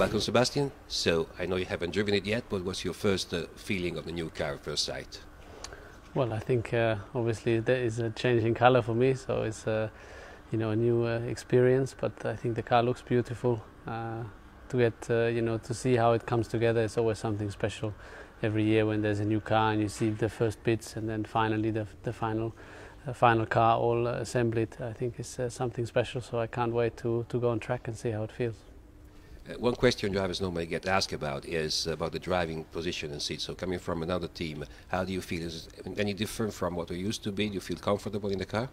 Welcome, Sebastian. So I know you haven't driven it yet, but what's your first feeling of the new car at first sight? Well, I think obviously there is a change in color for me, so it's a new experience. But I think the car looks beautiful. To get to see how it comes together, it's always something special. Every year when there's a new car and you see the first bits, and then finally the final car all assembled, I think it's something special. So I can't wait to go on track and see how it feels. One question drivers normally get asked about is about the driving position and seat. So coming from another team, how do you feel? Is it any different from what it used to be? Do you feel comfortable in the car?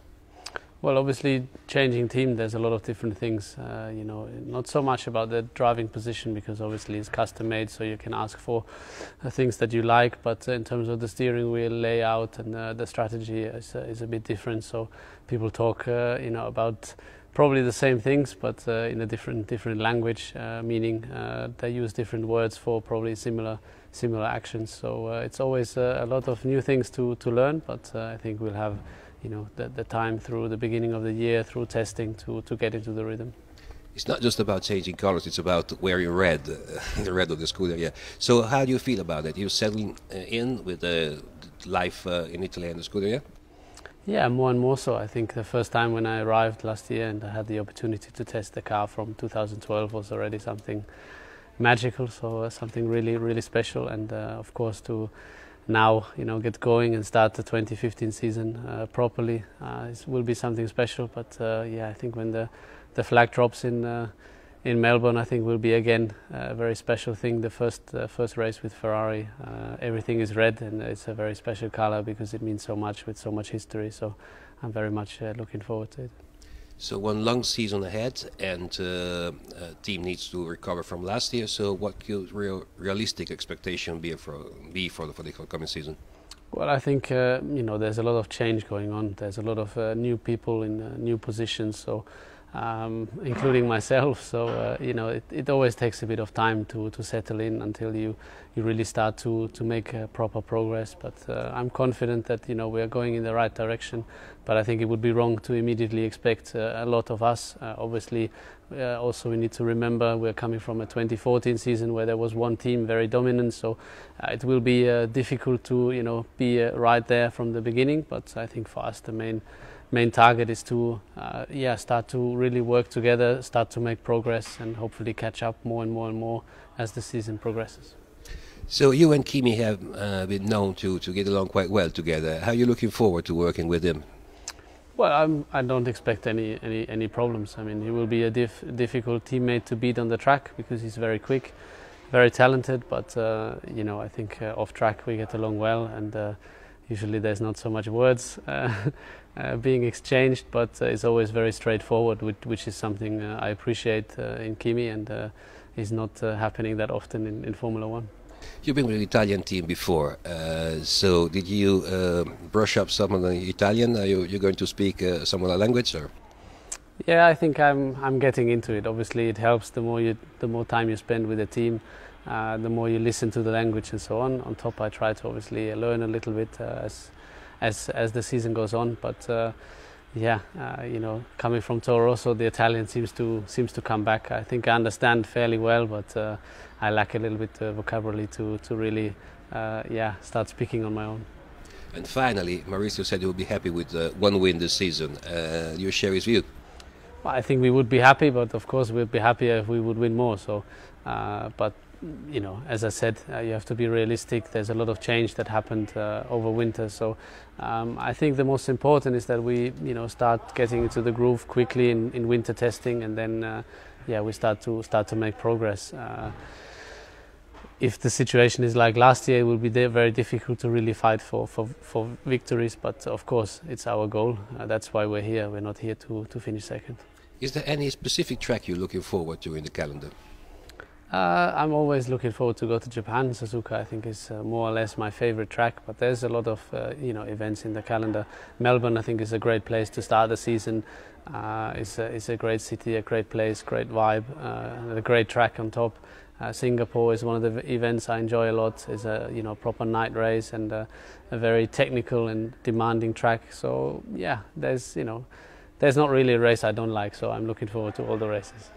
Well, obviously changing team, there's a lot of different things, not so much about the driving position, because obviously it's custom made, so you can ask for things that you like, but in terms of the steering wheel layout and the strategy is a bit different. So people talk about probably the same things, but in a different language, meaning they use different words for probably similar actions. So it's always a lot of new things to learn, but I think we'll have the time through the beginning of the year, through testing, to get into the rhythm. It's not just about changing colors, it's about wearing red, the red of the scooter, yeah. So how do you feel about it? You're settling in with the life in Italy and the scooter, yeah? Yeah, more and more so. I think the first time when I arrived last year and I had the opportunity to test the car from 2012 was already something magical, so something really special. And of course to now get going and start the 2015 season properly, it will be something special. But yeah, I think when the flag drops in Melbourne, I think will be again a very special thing. The first race with Ferrari, everything is red, and it's a very special color because it means so much, with so much history. So I'm very much looking forward to it. So one long season ahead, and team needs to recover from last year. So what could realistic expectation be for the coming season? Well, I think there's a lot of change going on. There's a lot of new people in new positions, so including myself. So it always takes a bit of time to settle in until you really start to make proper progress. But I'm confident that we are going in the right direction. But I think it would be wrong to immediately expect a lot of us. Obviously, also we need to remember we're coming from a 2014 season where there was one team very dominant. So it will be difficult to be right there from the beginning. But I think for us the main target is to start to really work together, start to make progress, and hopefully catch up more and more as the season progresses. So you and Kimi have been known to get along quite well together. How are you looking forward to working with him? Well, I don't expect any problems. I mean, he will be a difficult teammate to beat on the track because he's very quick, very talented. But I think off track we get along well, and usually there's not so much words being exchanged, but it's always very straightforward, which is something I appreciate in Kimi, and is not happening that often in Formula One. You've been with the Italian team before, so did you brush up some of the Italian? Are you going to speak some other language, or? Yeah, I think I'm getting into it. Obviously, it helps the more time you spend with the team, the more you listen to the language and so on. On top, I try to obviously learn a little bit as the season goes on. But coming from Toro Rosso, the Italian seems to come back. I think I understand fairly well, but I lack a little bit of vocabulary to really start speaking on my own. And finally, Maurizio said he would be happy with one win this season. Do you share his view? Well, I think we would be happy, but of course we'd be happier if we would win more. So, but as I said, you have to be realistic. There's a lot of change that happened over winter. So I think the most important is that we start getting into the groove quickly in winter testing, and then we start to make progress. If the situation is like last year, it will be very difficult to really fight for victories. But of course, it's our goal. That's why we're here. We're not here to finish second. Is there any specific track you're looking forward to in the calendar? I'm always looking forward to go to Japan. Suzuka, I think, is more or less my favorite track, but there's a lot of events in the calendar. Melbourne, I think, is a great place to start the season. It's a great city, a great place, great vibe, a great track on top. Singapore is one of the events I enjoy a lot. It's a proper night race and a very technical and demanding track. So yeah, there's not really a race I don't like. So I'm looking forward to all the races.